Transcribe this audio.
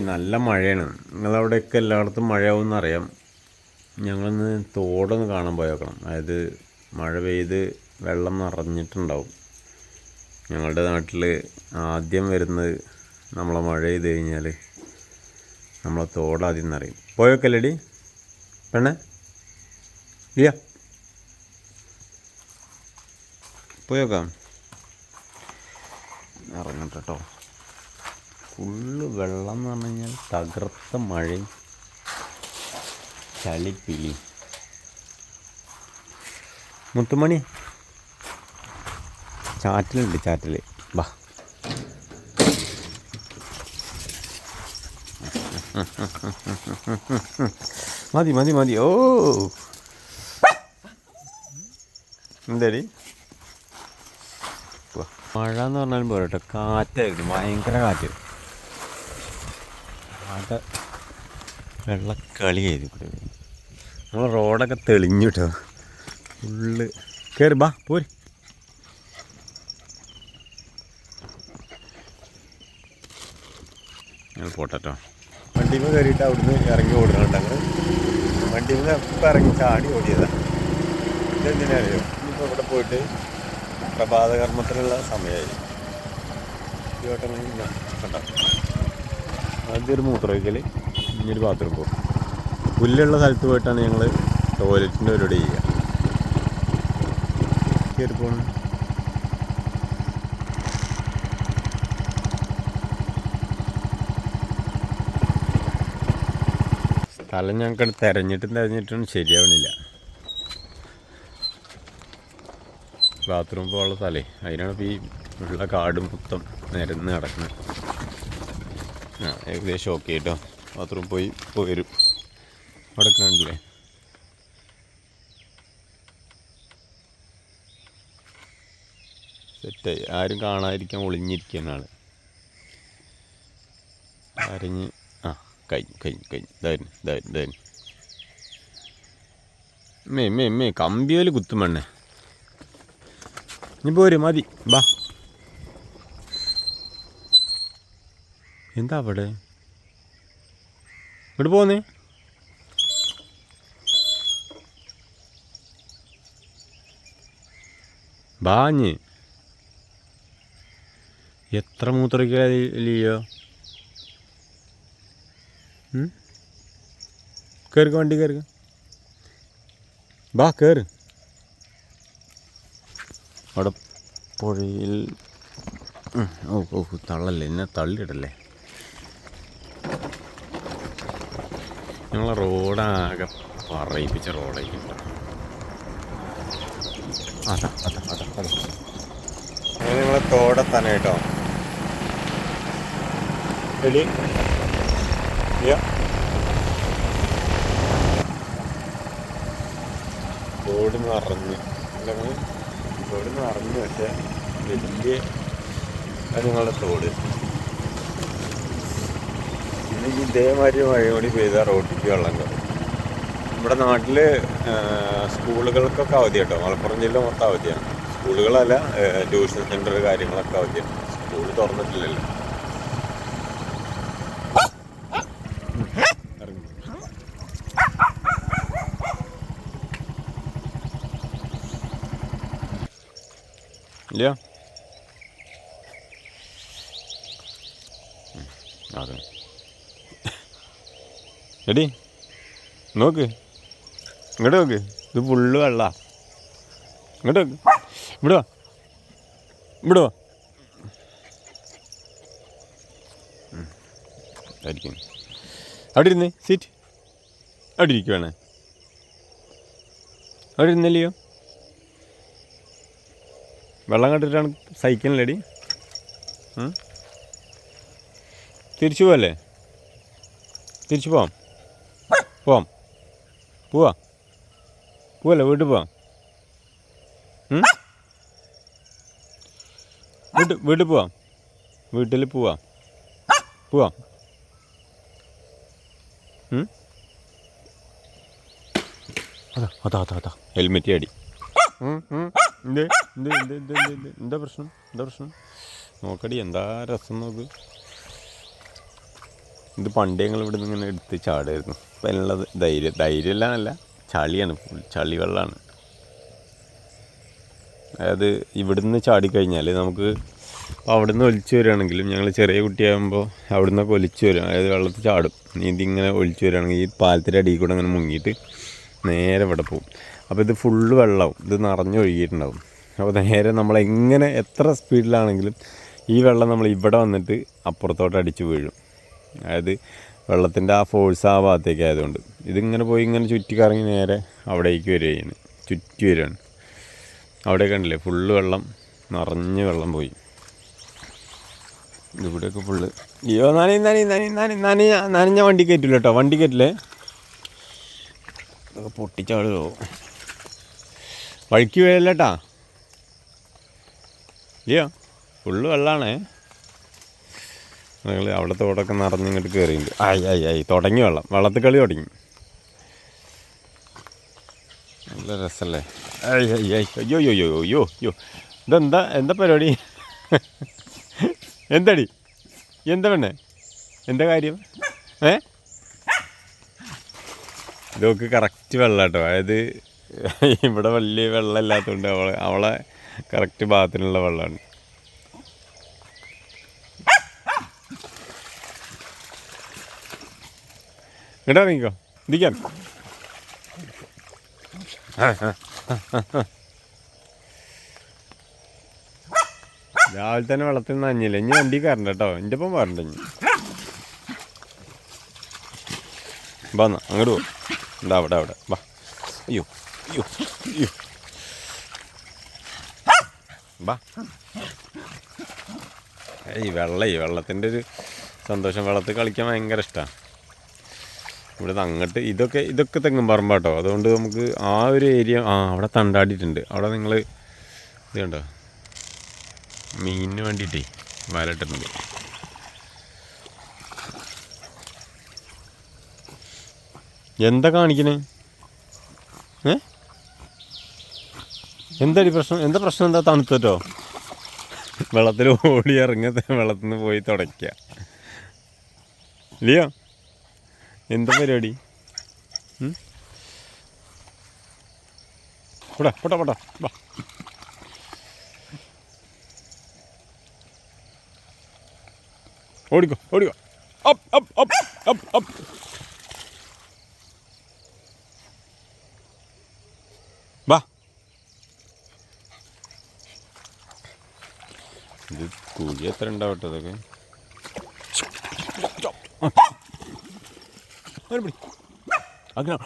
നല്ല മഴയാണ്. നിങ്ങളവിടെയൊക്കെ എല്ലായിടത്തും മഴയാവുമെന്ന് അറിയാം. ഞങ്ങളിന്ന് തോടൊന്ന് കാണാൻ പോയേക്കണം. അതായത് മഴ പെയ്ത് വെള്ളം നിറഞ്ഞിട്ടുണ്ടാവും. ഞങ്ങളുടെ നാട്ടിൽ ആദ്യം വരുന്നത് നമ്മളെ മഴ പെയ്ത് കഴിഞ്ഞാൽ നമ്മളെ തോടാദ്യം നിറയും. പോയൊക്കെല്ലേടി പെണ്ണെ? ഇല്ല, പോയേക്കാം. ഇറങ്ങട്ടെ കേട്ടോ. ഫുള്ള് വെള്ളം എന്ന് പറഞ്ഞു കഴിഞ്ഞാൽ തകർത്ത മഴയും ചളിപ്പിലി. മുത്തുമണി ചാറ്റലുണ്ട്, ചാറ്റൽ. വാ, മതി മതി മതി. ഓ എന്താടി മഴ എന്ന് പറഞ്ഞാലും പോരട്ടെ, കാറ്റായിരുന്നു, ഭയങ്കര കാറ്റ്. ആകെ വെള്ളക്കളിയായിരുന്നു ഇവിടെ. നമ്മൾ റോഡൊക്കെ തെളിഞ്ഞു കേട്ടോ. ഫുള്ള് കയറി ബാ പോര്. ഞങ്ങൾ പോട്ടോ. വണ്ടിയിൽ കയറിയിട്ട് അവിടുന്ന് ഇറങ്ങി ഓടുന്നുണ്ട്. ഞങ്ങൾ വണ്ടിയിൽ നിന്ന് എപ്പോൾ ഇറങ്ങി ചാടി ഓടിയതാണ്. ഇതെന്തിനറിയോ? ഇനിയിപ്പോൾ ഇവിടെ പോയിട്ട് പ്രഭാതകർമ്മത്തിനുള്ള സമയമായി. കണ്ടോ, ആദ്യം ഒരു മൂത്രമൊഴിക്കൽ, ഇനിയൊരു ബാത്റൂം പോകും. പുല്ലുള്ള സ്ഥലത്ത് പോയിട്ടാണ് ഞങ്ങൾ ടോയ്ലറ്റിൻ്റെ പരിപാടി ചെയ്യുക. കയറി പോകണം. സ്ഥലം ഞങ്ങൾക്ക് തിരഞ്ഞിട്ടും ശരിയാവണില്ല. ബാത്റൂം പോകാനുള്ള സ്ഥലമേ, അതിനാണ് ഇപ്പോൾ ഈ ഉള്ള കാട് മൊത്തം നിരന്ന് കിടക്കുന്നത്. ഏകദേശം ഓക്കെ കേട്ടോ. ബാത്റൂം പോയി വരും. അവിടെ കണ്ടില്ലേ, സെറ്റായി. ആരും കാണാതിരിക്കാൻ ഒളിഞ്ഞിരിക്കുന്ന ആൾ അരഞ്ഞ് കഴിഞ്ഞു. ഇതായിരുന്നു മേ കമ്പിയോല് കുത്തുമണ്ണേ. ഇനി പോര്, മതി, ബാ. എന്താ അവിടെ ഇങ്ങോട്ട് പോന്നേ? ബാഞ്ഞ് എത്ര മൂത്രയ്ക്കോ? കയറുക, വണ്ടി കയറുക, ബാ കയറ്. അവിടെ പുഴയിൽ തള്ളല്ലേ, എന്നെ തള്ളിയിടല്ലേ. ഞങ്ങളെ റോഡാകെ പറയിപ്പിച്ച റോഡായിരിക്കും. അതാ അങ്ങനെ നമ്മളെ തോടെത്താൻ കേട്ടോ. തോട് നിറഞ്ഞ് പക്ഷേ വലിയ ഞങ്ങളുടെ തോട്. പിന്നെ ഇതേമാതിരി മഴ കൂടി പെയ്താൽ റോട്ടിക്ക് വെള്ളം കയറും. നമ്മുടെ നാട്ടിൽ സ്കൂളുകൾക്കൊക്കെ അവധി കേട്ടോ. മലപ്പുറം ജില്ല മൊത്തം അവധിയാണ്. സ്കൂളുകളല്ല, ട്യൂഷൻ സെൻ്റർ കാര്യങ്ങളൊക്കെ അവധിയാണ്. സ്കൂൾ തുറന്നിട്ടില്ലല്ലോ. ഇല്ല, അതെ. എടി നോക്ക്, ഇങ്ങോട്ട് നോക്ക്. ഇത് ഫുള്ള് വെള്ളാ. ഇങ്ങോട്ട് നോക്ക്. ഇവിടെ വാ. ആയിരിക്കും. അവിടെ ഇരുന്ന് സീറ്റ് അവിടെ ഇരിക്കുവാണ്. അവിടെ ഇരുന്നല്ലയോ? വെള്ളം കണ്ടിട്ടാണ് സഹിക്കണല്ലേടി. തിരിച്ചു പോവല്ലേ? തിരിച്ചു പോവല്ലേ? വീട്ടിൽ പോവാം. വീട്ടിൽ പോവാം. വീട്ടിൽ പോവാം. അതാ ഹെൽമെറ്റ് അടി. എന്താ പ്രശ്നം? നോക്കടി, എന്താ രസം നോക്ക്. ഇത് പണ്ട് ഞങ്ങൾ ഇവിടെ നിന്ന് ഇങ്ങനെ എടുത്ത് ചാടുമായിരുന്നു. ഇപ്പം അതിനുള്ളത് ധൈര്യമെല്ലാം ചളിയാണ്, ഫുൾ ചളി വെള്ളമാണ്. അതായത് ഇവിടുന്ന് ചാടിക്കഴിഞ്ഞാൽ നമുക്ക് അവിടുന്ന് ഒലിച്ചു വരികയാണെങ്കിലും, ഞങ്ങൾ ചെറിയ കുട്ടിയാകുമ്പോൾ അവിടുന്നൊക്കെ ഒലിച്ചു വരും, അതായത് വെള്ളത്തിൽ ചാടും, നീന്തി ഇങ്ങനെ ഒലിച്ചു വരികയാണെങ്കിൽ ഈ പാലത്തിൻ്റെ അടിയിൽ കൂടെ അങ്ങനെ മുങ്ങിയിട്ട് നേരെ ഇവിടെ പോകും. അപ്പോൾ ഇത് ഫുള്ള് വെള്ളമാവും, ഇത് നിറഞ്ഞൊഴുകിയിട്ടുണ്ടാവും. അപ്പോൾ നേരെ നമ്മളെങ്ങനെ എത്ര സ്പീഡിലാണെങ്കിലും ഈ വെള്ളം നമ്മൾ ഇവിടെ വന്നിട്ട് അപ്പുറത്തോട്ട് അടിച്ച് വീഴും. അതായത് വെള്ളത്തിൻ്റെ ആ ഫോഴ്സ് ആ ഭാഗത്തേക്ക് ആയതുകൊണ്ട് ഇതിങ്ങനെ പോയി ഇങ്ങനെ ചുറ്റിക്കറങ്ങി നേരെ അവിടേക്ക് വരികയാണ്, ചുറ്റി വരികയാണ്. അവിടെ കണ്ടില്ലേ ഫുള്ള് വെള്ളം, നിറഞ്ഞ് വെള്ളം പോയി. ഇവിടെയൊക്കെ ഫുള്ള് അയ്യോ നനഞ്ഞ വണ്ടി കയറ്റില്ല കേട്ടോ, വണ്ടി കയറ്റില്ലേ, അതൊക്കെ പൊട്ടിച്ചാടുമോ, വഴിക്ക് വീഴല്ലേട്ടാ. ഇല്ലയോ ഫുള്ള് വെള്ളമാണേ. ഞങ്ങൾ അവിടെ തോടൊക്കെ നിറഞ്ഞിങ്ങോട്ട് കയറിയിട്ടുണ്ട്. ആയി തുടങ്ങി വെള്ളത്തിൽ കളി തുടങ്ങി. നല്ല രസമല്ലേ. അയ്യോ എന്താ പരിപാടി, എന്താടി, എന്താ പെണ്ണേ, എന്താ കാര്യം? ഇതൊക്കെ കറക്റ്റ് വെള്ളം കേട്ടോ. അതായത് ഇവിടെ വലിയ വെള്ളം ഇല്ലാത്തതുകൊണ്ട് അവളെ കറക്റ്റ് ഭാഗത്തിനുള്ള വെള്ളമാണ്. ഇങ്ങോട്ട് ഇറങ്ങിക്കോ, ഇരിക്കാൻ. രാവിലെ തന്നെ വെള്ളത്തിൽ നനഞ്ഞില്ല. ഇനി വണ്ടി കയറണ്ട കേട്ടോ, എൻ്റെ ഒപ്പം വരണ്ട. ഇനി വാ അങ്ങോട്ട് പോ, എന്താ അവിടെ വാ. അയ്യോ വാ. വെള്ളത്തിൻ്റെ ഒരു സന്തോഷം, വെള്ളത്തിൽ കളിക്കാൻ ഭയങ്കര ഇഷ്ടമാണ്. ഇവിടെ അങ്ങോട്ട് ഇതൊക്കെ തെങ്ങും പറമ്പാട്ടോ, അതുകൊണ്ട് നമുക്ക് ആ ഒരു ഏരിയ അവിടെ തണ്ടാടിയിട്ടുണ്ട്. അവിടെ നിങ്ങൾ ഇത് കണ്ടോ, മീനിന് വേണ്ടിയിട്ടേ വലയിട്ടിട്ടുണ്ട്. എന്താ കാണിക്കണേ? എന്താടി പ്രശ്നം? എന്താ പ്രശ്നം? എന്താ തണുത്തോ? വെള്ളത്തിൽ ഓടി ഇറങ്ങത്തെ, വെള്ളത്തിൽ നിന്ന് പോയി തുടയ്ക്കുക ഇല്ലയോ? എന്താ പരിപാടി? പോട്ടാ വാ. ഓടിക്കോ അപ്പ്. വാ. ഇത് കുഴി എത്ര ഉണ്ടാവട്ടെ അതൊക്കെ. അങ്ങനെ